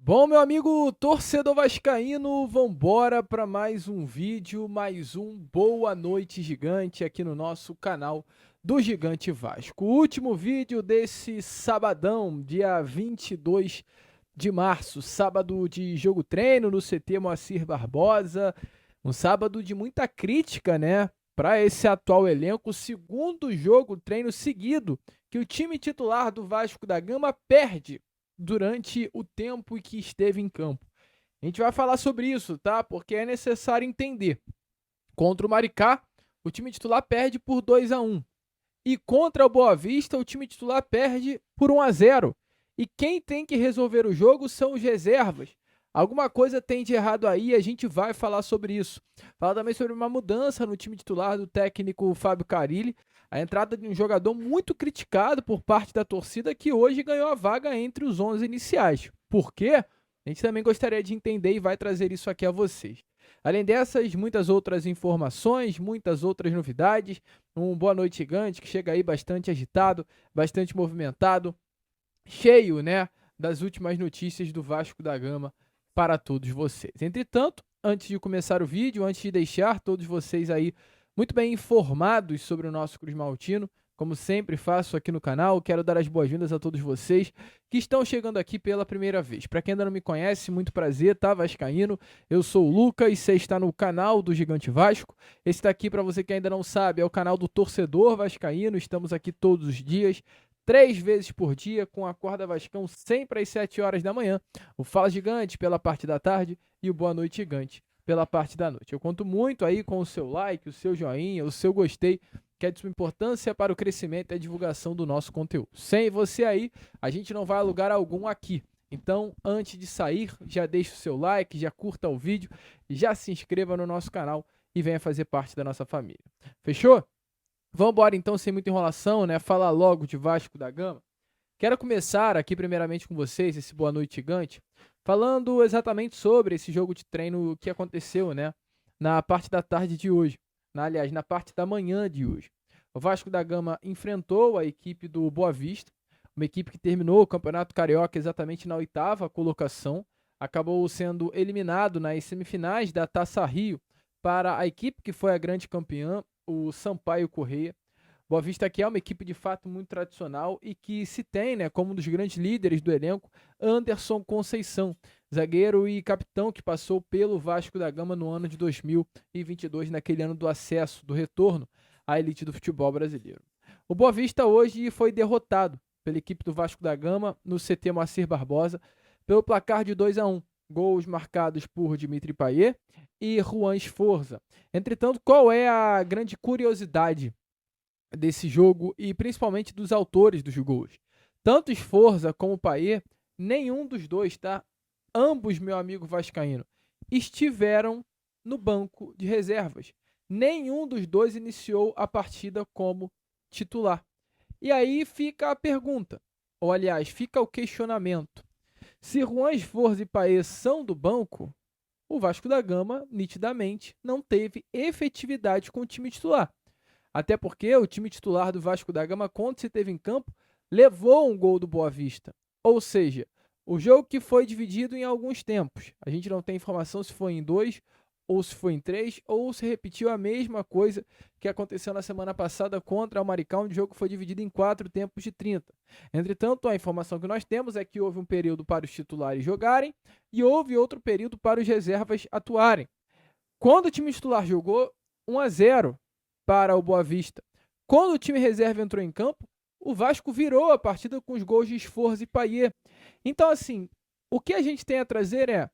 Bom, meu amigo torcedor vascaíno, vambora para mais um vídeo, mais um Boa Noite Gigante aqui no nosso canal do Gigante Vasco. O último vídeo desse sabadão, dia 22 de março, sábado de jogo treino no CT Moacir Barbosa, um sábado de muita crítica, né, para esse atual elenco, o segundo jogo treino seguido que o time titular do Vasco da Gama perde durante o tempo que esteve em campo. A gente vai falar sobre isso, tá? Porque é necessário entender. Contra o Maricá, o time titular perde por 2-1. E contra o Boa Vista, o time titular perde por 1-0. E quem tem que resolver o jogo são os reservas. Alguma coisa tem de errado aí e a gente vai falar sobre isso. Falar também sobre uma mudança no time titular do técnico Fábio Carille, a entrada de um jogador muito criticado por parte da torcida que hoje ganhou a vaga entre os 11 iniciais. Por quê? A gente também gostaria de entender e vai trazer isso aqui a vocês. Além dessas, muitas outras informações, muitas outras novidades. Um Boa Noite Gigante que chega aí bastante agitado, bastante movimentado, cheio, né, das últimas notícias do Vasco da Gama para todos vocês. Entretanto, antes de começar o vídeo, antes de deixar todos vocês aí muito bem informados sobre o nosso Cruz Maltino, como sempre faço aqui no canal, quero dar as boas-vindas a todos vocês que estão chegando aqui pela primeira vez. Para quem ainda não me conhece, muito prazer, tá, vascaíno? Eu sou o Lucas e você está no canal do Gigante Vasco. Esse daqui, para você que ainda não sabe, é o canal do torcedor vascaíno. Estamos aqui todos os dias, 3 vezes por dia, com a Acorda Vascão, sempre às 7 horas da manhã. O Fala Gigante pela parte da tarde e o Boa Noite Gigante pela parte da noite. Eu conto muito aí com o seu like, o seu joinha, o seu gostei, que é de sua importância para o crescimento e a divulgação do nosso conteúdo. Sem você aí, a gente não vai a lugar algum aqui. Então, antes de sair, já deixa o seu like, já curta o vídeo, já se inscreva no nosso canal e venha fazer parte da nossa família. Fechou? Vamos embora então, sem muita enrolação, né? Falar logo de Vasco da Gama. Quero começar aqui primeiramente com vocês, esse Boa Noite Gigante, falando exatamente sobre esse jogo de treino que aconteceu, né, na parte da tarde de hoje. Aliás, na parte da manhã de hoje. O Vasco da Gama enfrentou a equipe do Boa Vista, uma equipe que terminou o Campeonato Carioca exatamente na 8ª colocação, acabou sendo eliminado nas semifinais da Taça Rio para a equipe que foi a grande campeã, o Sampaio Corrêa. Boa Vista que é uma equipe de fato muito tradicional e que se tem, né, como um dos grandes líderes do elenco, Anderson Conceição, zagueiro e capitão que passou pelo Vasco da Gama no ano de 2022, naquele ano do acesso, do retorno à elite do futebol brasileiro. O Boa Vista hoje foi derrotado pela equipe do Vasco da Gama no CT Moacir Barbosa pelo placar de 2-1. Gols marcados por Dimitri Payet e Juan Esforza. Entretanto, qual é a grande curiosidade desse jogo e principalmente dos autores dos gols? Tanto Esforza como Payet, nenhum dos dois, tá? Ambos, meu amigo vascaíno, estiveram no banco de reservas. Nenhum dos dois iniciou a partida como titular. E aí fica a pergunta, ou aliás, fica o questionamento. Se Juan Esforza e Payet são do banco, o Vasco da Gama, nitidamente, não teve efetividade com o time titular. Até porque o time titular do Vasco da Gama, quando se teve em campo, levou um gol do Boa Vista. Ou seja, o jogo que foi dividido em alguns tempos. A gente não tem informação se foi em 2, ou se foi em 3, ou se repetiu a mesma coisa que aconteceu na semana passada contra o Maricá, onde o jogo foi dividido em 4 tempos de 30. Entretanto, a informação que nós temos é que houve um período para os titulares jogarem e houve outro período para os reservas atuarem. Quando o time titular jogou, 1-0 para o Boa Vista. Quando o time reserva entrou em campo, o Vasco virou a partida com os gols de Esforza e Payet. Então, assim, o que a gente tem a trazer é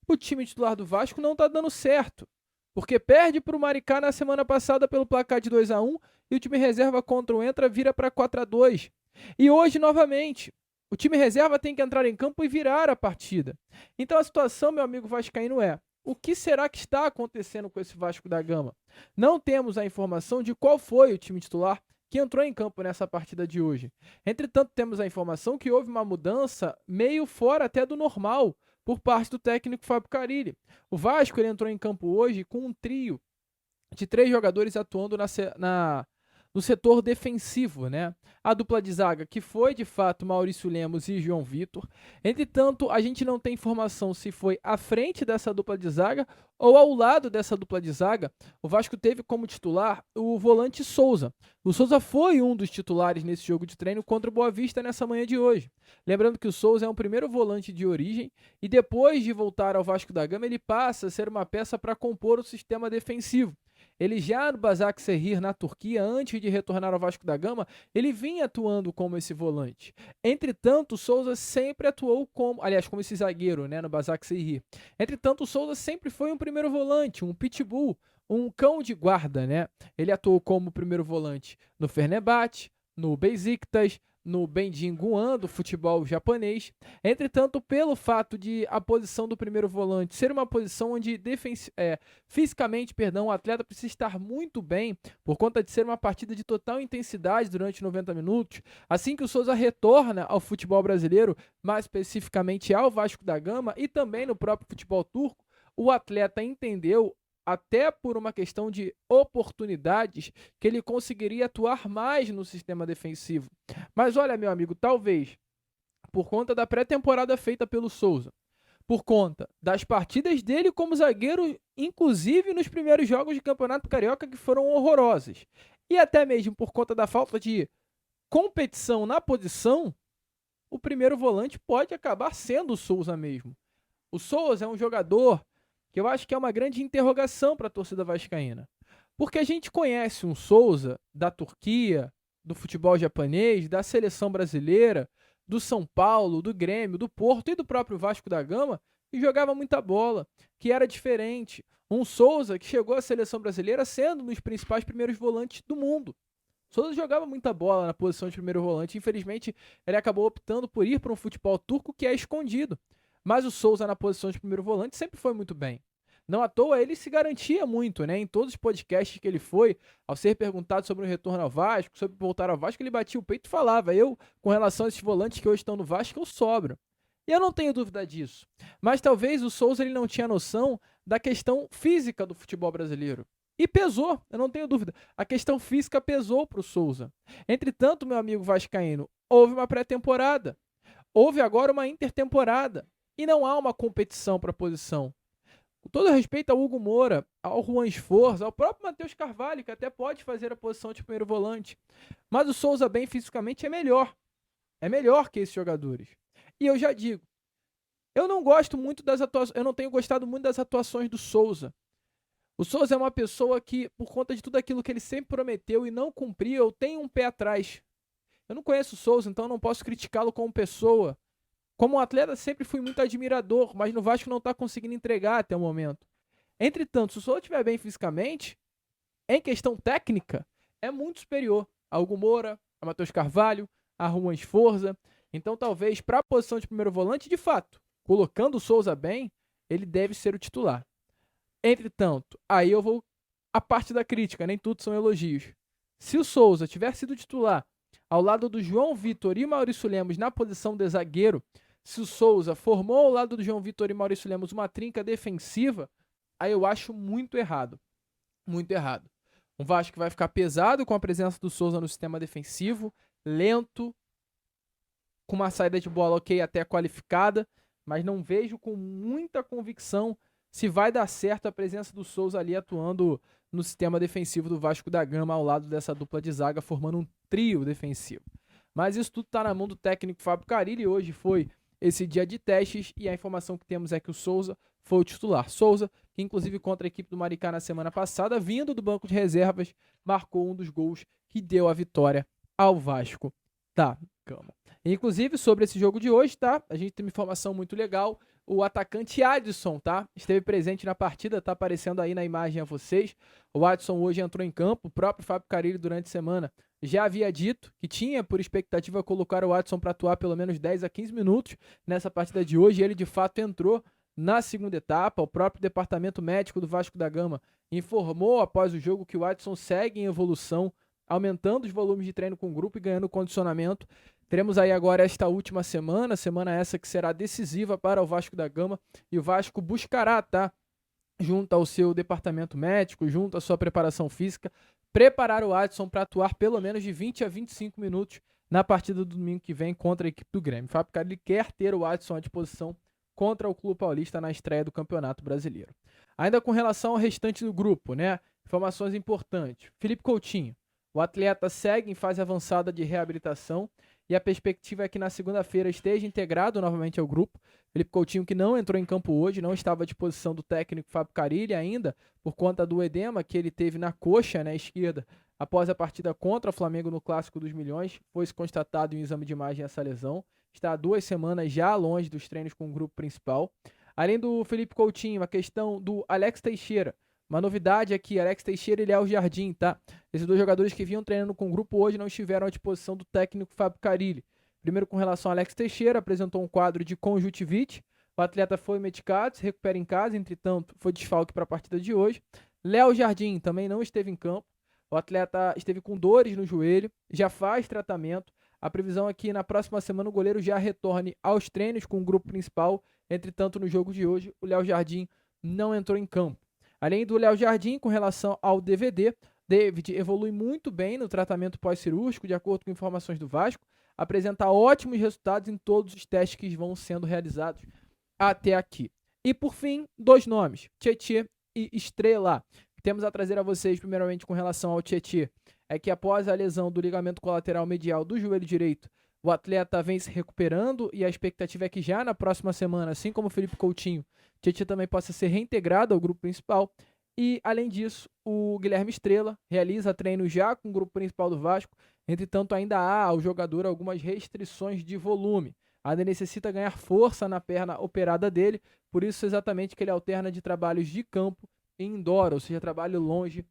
o time titular do Vasco não está dando certo, porque perde para o Maricá na semana passada pelo placar de 2-1 e o time reserva contra o Entra vira para 4-2. E hoje, novamente, o time reserva tem que entrar em campo e virar a partida. Então a situação, meu amigo vascaíno, é: o que será que está acontecendo com esse Vasco da Gama? Não temos a informação de qual foi o time titular que entrou em campo nessa partida de hoje. Entretanto, temos a informação que houve uma mudança meio fora até do normal por parte do técnico Fábio Carille. O Vasco ele entrou em campo hoje com um trio de 3 jogadores atuando no setor defensivo, né? A dupla de zaga, que foi de fato Maurício Lemos e João Vitor. Entretanto, a gente não tem informação se foi à frente dessa dupla de zaga ou ao lado dessa dupla de zaga. O Vasco teve como titular o volante Souza. O Souza foi um dos titulares nesse jogo de treino contra o Boa Vista nessa manhã de hoje. Lembrando que o Souza é um primeiro volante de origem e depois de voltar ao Vasco da Gama, ele passa a ser uma peça para compor o sistema defensivo. Ele já no Başakşehir, na Turquia, antes de retornar ao Vasco da Gama, ele vinha atuando como esse volante. Entretanto, o Souza sempre atuou como esse zagueiro, né, no Başakşehir. Entretanto, o Souza sempre foi um primeiro volante, um pitbull, um cão de guarda, né? Ele atuou como primeiro volante no Fenerbahçe, no Beşiktaş, no Bendin Guan, do futebol japonês. Entretanto, pelo fato de a posição do primeiro volante ser uma posição onde fisicamente, o atleta precisa estar muito bem, por conta de ser uma partida de total intensidade durante 90 minutos, assim que o Souza retorna ao futebol brasileiro, mais especificamente ao Vasco da Gama e também no próprio futebol turco, o atleta entendeu, até por uma questão de oportunidades, que ele conseguiria atuar mais no sistema defensivo. Mas olha, meu amigo, talvez por conta da pré-temporada feita pelo Souza, por conta das partidas dele como zagueiro, inclusive nos primeiros jogos de Campeonato Carioca, que foram horrorosas, e até mesmo por conta da falta de competição na posição, o primeiro volante pode acabar sendo o Souza mesmo. O Souza é um jogador que eu acho que é uma grande interrogação para a torcida vascaína. Porque a gente conhece um Souza da Turquia, do futebol japonês, da seleção brasileira, do São Paulo, do Grêmio, do Porto e do próprio Vasco da Gama, que jogava muita bola, que era diferente. Um Souza que chegou à seleção brasileira sendo um dos principais primeiros volantes do mundo. Souza jogava muita bola na posição de primeiro volante. Infelizmente, ele acabou optando por ir para um futebol turco que é escondido. Mas o Souza na posição de primeiro volante sempre foi muito bem. Não à toa, ele se garantia muito, né? Em todos os podcasts que ele foi, ao ser perguntado sobre o retorno ao Vasco, sobre voltar ao Vasco, ele batia o peito e falava: eu, com relação a esses volantes que hoje estão no Vasco, eu sobro. E eu não tenho dúvida disso. Mas talvez o Souza ele não tinha noção da questão física do futebol brasileiro. E pesou, eu não tenho dúvida. A questão física pesou para o Souza. Entretanto, meu amigo vascaíno, houve uma pré-temporada. Houve agora uma intertemporada. E não há uma competição para a posição. Com todo respeito ao Hugo Moura, ao Juan Esforza, ao próprio Matheus Carvalho, que até pode fazer a posição de primeiro volante. Mas o Souza, bem fisicamente, é melhor. É melhor que esses jogadores. E eu já digo, eu não tenho gostado muito das atuações do Souza. O Souza é uma pessoa que, por conta de tudo aquilo que ele sempre prometeu e não cumpriu, eu tenho um pé atrás. Eu não conheço o Souza, então eu não posso criticá-lo como pessoa. Como um atleta, sempre fui muito admirador, mas no Vasco não está conseguindo entregar até o momento. Entretanto, se o Souza estiver bem fisicamente, em questão técnica, é muito superior a Hugo Moura, a Matheus Carvalho, a Juan Esforza. Então, talvez, para a posição de primeiro volante, de fato, colocando o Souza bem, ele deve ser o titular. Entretanto, aí eu vou à parte da crítica, nem tudo são elogios. Se o Souza tiver sido titular ao lado do João Vitor e Maurício Lemos na posição de zagueiro, se o Souza formou ao lado do João Vitor e Maurício Lemos uma trinca defensiva, aí eu acho muito errado. Muito errado. Um Vasco que vai ficar pesado com a presença do Souza no sistema defensivo, lento, com uma saída de bola ok, até qualificada, mas não vejo com muita convicção se vai dar certo a presença do Souza ali atuando no sistema defensivo do Vasco da Gama ao lado dessa dupla de zaga, formando um trio defensivo. Mas isso tudo está na mão do técnico Fábio Carille. Hoje foi esse dia de testes e a informação que temos é que o Souza foi o titular. Souza, que inclusive contra a equipe do Maricá na semana passada, vindo do banco de reservas, marcou um dos gols que deu a vitória ao Vasco da Gama. Inclusive, sobre esse jogo de hoje, tá? A gente tem uma informação muito legal. O atacante Adson, tá? Esteve presente na partida, tá aparecendo aí na imagem a vocês. O Adson hoje entrou em campo. O próprio Fábio Carille, durante a semana, já havia dito que tinha por expectativa colocar o Adson para atuar pelo menos 10 a 15 minutos nessa partida de hoje. Ele, de fato, entrou na segunda etapa. O próprio departamento médico do Vasco da Gama informou após o jogo que o Adson segue em evolução, aumentando os volumes de treino com o grupo e ganhando condicionamento. Teremos aí agora esta última semana essa que será decisiva para o Vasco da Gama, e o Vasco buscará, tá, junto ao seu departamento médico, junto à sua preparação física, preparar o Adson para atuar pelo menos de 20 a 25 minutos na partida do domingo que vem contra a equipe do Grêmio. O Fábio Carille quer ter o Adson à disposição contra o Clube Paulista na estreia do Campeonato Brasileiro. Ainda com relação ao restante do grupo, né? Informações importantes. Felipe Coutinho, o atleta segue em fase avançada de reabilitação e a perspectiva é que na segunda-feira esteja integrado novamente ao grupo. Felipe Coutinho, que não entrou em campo hoje, não estava à disposição do técnico Fábio Carille ainda, por conta do edema que ele teve na coxa, né, esquerda, após a partida contra o Flamengo no Clássico dos Milhões. Foi constatado em um exame de imagem essa lesão. Está há 2 semanas já longe dos treinos com o grupo principal. Além do Felipe Coutinho, a questão do Alex Teixeira. Uma novidade é que Alex Teixeira e Léo Jardim, tá? Esses 2 jogadores que vinham treinando com o grupo hoje não estiveram à disposição do técnico Fábio Carille. Primeiro, com relação ao Alex Teixeira, apresentou um quadro de conjuntivite. O atleta foi medicado, se recupera em casa, entretanto, foi desfalque para a partida de hoje. Léo Jardim também não esteve em campo. O atleta esteve com dores no joelho, já faz tratamento. A previsão é que na próxima semana o goleiro já retorne aos treinos com o grupo principal. Entretanto, no jogo de hoje, o Léo Jardim não entrou em campo. Além do Léo Jardim, com relação ao DVD, David evolui muito bem no tratamento pós-cirúrgico, de acordo com informações do Vasco, apresenta ótimos resultados em todos os testes que vão sendo realizados até aqui. E por fim, 2 nomes, Tietê e Estrela. Temos a trazer a vocês, primeiramente, com relação ao Tietê, é que após a lesão do ligamento colateral medial do joelho direito, o atleta vem se recuperando e a expectativa é que já na próxima semana, assim como o Felipe Coutinho, Tietê também possa ser reintegrado ao grupo principal. E, além disso, o Guilherme Estrela realiza treino já com o grupo principal do Vasco. Entretanto, ainda há ao jogador algumas restrições de volume. Ainda necessita ganhar força na perna operada dele, por isso exatamente que ele alterna de trabalhos de campo e indoor, ou seja, trabalho longe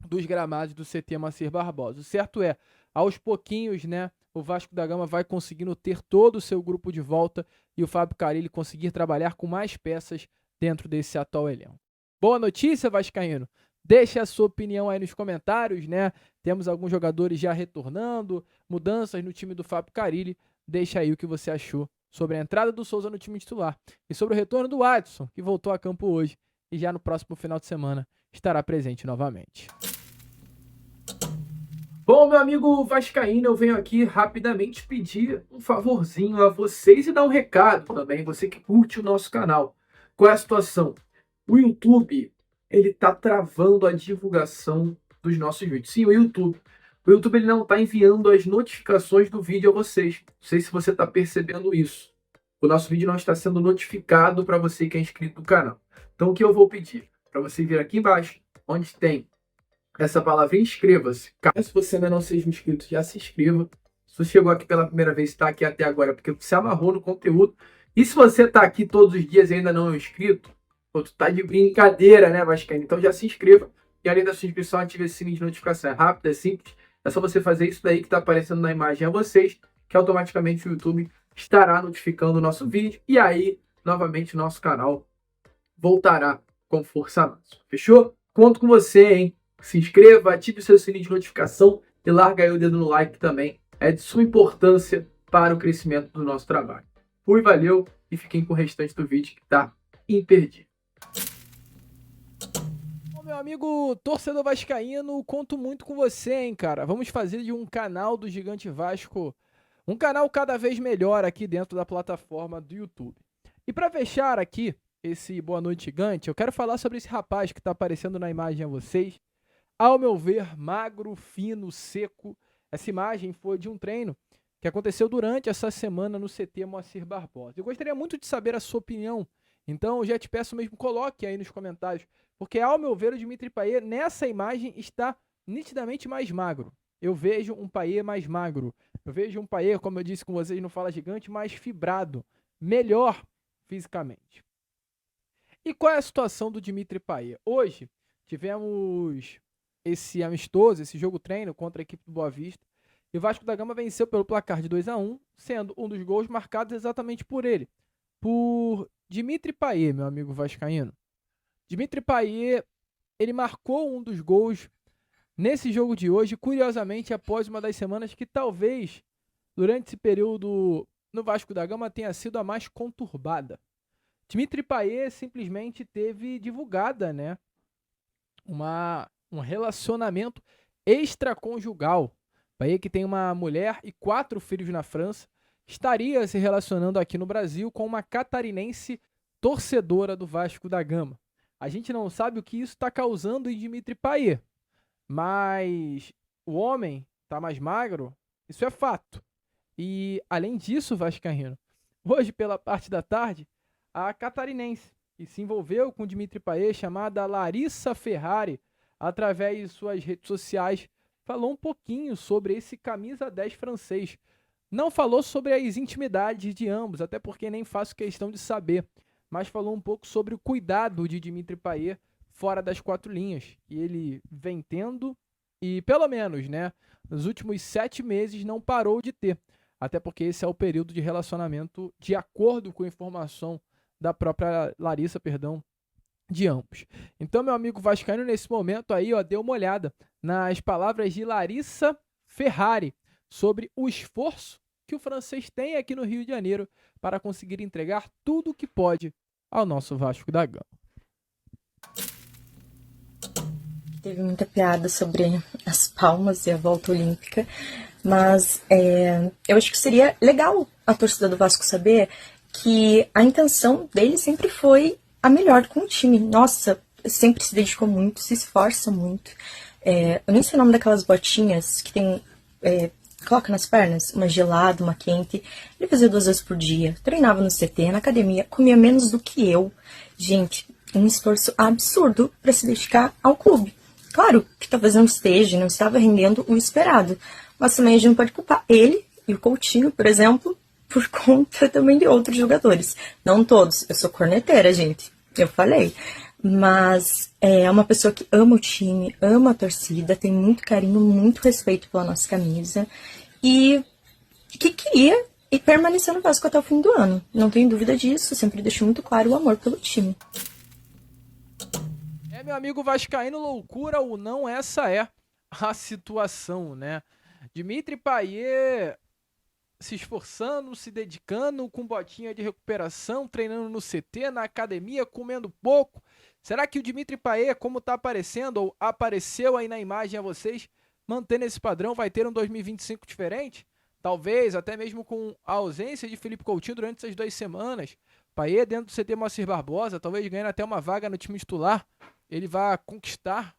dos gramados do CT Moacir Barbosa. O certo é, aos pouquinhos, né, o Vasco da Gama vai conseguindo ter todo o seu grupo de volta e o Fábio Carille conseguir trabalhar com mais peças dentro desse atual elenco. Boa notícia, vascaíno. Deixe a sua opinião aí nos comentários, né? Temos alguns jogadores já retornando, mudanças no time do Fábio Carille. Deixa aí o que você achou sobre a entrada do Souza no time titular e sobre o retorno do Adson, que voltou a campo hoje e já no próximo final de semana estará presente novamente. Bom, meu amigo vascaíno, eu venho aqui rapidamente pedir um favorzinho a vocês e dar um recado também, você que curte o nosso canal. Qual é a situação? O YouTube, ele tá travando a divulgação dos nossos vídeos. Sim, o YouTube. O YouTube ele não está enviando as notificações do vídeo a vocês. Não sei se você está percebendo isso. O nosso vídeo não está sendo notificado para você que é inscrito no canal. Então, o que eu vou pedir? Para você vir aqui embaixo, onde tem essa palavra inscreva-se. Caso você ainda não seja inscrito, já se inscreva. Se você chegou aqui pela primeira vez, está aqui até agora porque você se amarrou no conteúdo. E se você está aqui todos os dias e ainda não é inscrito, tu tá de brincadeira, né, vascaíno? Então já se inscreva. E além da sua inscrição, ative esse sininho de notificação. É rápido, é simples. É só você fazer isso daí que está aparecendo na imagem a vocês, que automaticamente o YouTube estará notificando o nosso vídeo. E aí, novamente, o nosso canal voltará com força máxima. Fechou? Conto com você, hein? Se inscreva, ative o seu sininho de notificação e larga aí o dedo no like também. É de suma importância para o crescimento do nosso trabalho. Fui, valeu e fiquem com o restante do vídeo que está imperdível. Meu amigo torcedor vascaíno, conto muito com você, hein, cara. Vamos fazer de um canal do Gigante Vasco um canal cada vez melhor aqui dentro da plataforma do YouTube. E para fechar aqui esse Boa Noite Gigante, eu quero falar sobre esse rapaz que está aparecendo na imagem a vocês. Ao meu ver, magro, fino, seco. Essa imagem foi de um treino que aconteceu durante essa semana no CT Moacir Barbosa. Eu gostaria muito de saber a sua opinião. Então, eu já te peço mesmo, coloque aí nos comentários. Porque, ao meu ver, o Dimitri Payet, nessa imagem, está nitidamente mais magro. Eu vejo um Payet mais magro. Eu vejo um Payet, como eu disse com vocês no Fala Gigante, mais fibrado. Melhor fisicamente. E qual é a situação do Dimitri Payet? Hoje, tivemos esse amistoso, esse jogo treino contra a equipe do Boa Vista. E o Vasco da Gama venceu pelo placar de 2-1, sendo um dos gols marcados exatamente por ele. Por Dimitri Payet, meu amigo vascaíno. Dimitri Payet, ele marcou um dos gols nesse jogo de hoje, curiosamente, após uma das semanas que talvez, durante esse período no Vasco da Gama, tenha sido a mais conturbada. Dimitri Payet simplesmente teve divulgada, né, um relacionamento extraconjugal. Payet, que tem uma mulher e 4 filhos na França, estaria se relacionando aqui no Brasil com uma catarinense torcedora do Vasco da Gama. A gente não sabe o que isso está causando em Dimitri Payet, mas o homem está mais magro, isso é fato. E, além disso, vascaíno, hoje, pela parte da tarde, a catarinense, que se envolveu com Dimitri Payet, chamada Larissa Ferrari, através de suas redes sociais, falou um pouquinho sobre esse camisa 10 francês. Não falou sobre as intimidades de ambos, até porque nem faço questão de saber, mas falou um pouco sobre o cuidado de Dimitri Payet fora das 4 linhas, que ele vem tendo e, pelo menos, né, nos últimos 7 meses não parou de ter. Até porque esse é o período de relacionamento, de acordo com a informação da própria Larissa, de ambos. Então, meu amigo vascaíno, nesse momento aí, ó, dê uma olhada nas palavras de Larissa Ferrari sobre o esforço que o francês tem aqui no Rio de Janeiro para conseguir entregar tudo o que pode ao nosso Vasco da Gama. Teve muita piada sobre as palmas e a volta olímpica, mas eu acho que seria legal a torcida do Vasco saber que a intenção dele sempre foi a melhor com o time. Nossa, sempre se dedicou muito, se esforça muito. Eu nem sei o nome daquelas botinhas que tem... coloca nas pernas, uma gelada, uma quente. Ele fazia 2 vezes por dia, treinava no CT, na academia, comia menos do que eu. Gente, um esforço absurdo para se dedicar ao clube. Claro que talvez não esteja, não estava rendendo o esperado, mas também a gente não pode culpar ele e o Coutinho, por exemplo, por conta também de outros jogadores. Não todos, eu sou corneteira, gente, eu falei. Mas é uma pessoa que ama o time, ama a torcida, tem muito carinho, muito respeito pela nossa camisa e que queria permanecer no Vasco até o fim do ano. Não tenho dúvida disso, sempre deixou muito claro o amor pelo time. Meu amigo vascaíno, loucura ou não, essa é a situação, né? Dimitri Payet se esforçando, se dedicando, com botinha de recuperação, treinando no CT, na academia, comendo pouco. Será que o Dimitri Payet, como está aparecendo, ou apareceu aí na imagem a vocês, mantendo esse padrão, vai ter um 2025 diferente? Talvez, até mesmo com a ausência de Felipe Coutinho durante essas 2 semanas. Payet dentro do CT Moacir Barbosa, talvez ganhando até uma vaga no time titular. Ele vai conquistar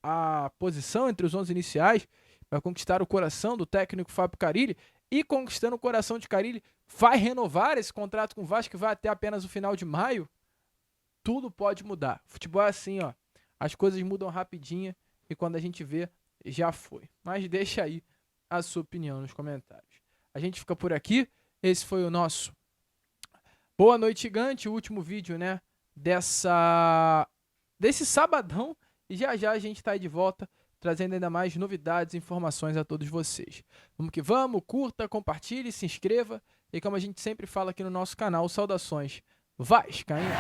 a posição entre os 11 iniciais, vai conquistar o coração do técnico Fábio Carille, e conquistando o coração de Carille, vai renovar esse contrato com o Vasco, que vai até apenas o final de maio. Tudo pode mudar. Futebol é assim, ó, as coisas mudam rapidinho e quando a gente vê, já foi. Mas deixa aí a sua opinião nos comentários. A gente fica por aqui. Esse foi o nosso Boa Noite Gigante, o último vídeo, né, desse sabadão, e já já a gente tá aí de volta, trazendo ainda mais novidades e informações a todos vocês. Vamos que vamos, curta, compartilhe, se inscreva, e como a gente sempre fala aqui no nosso canal, saudações vascaínas.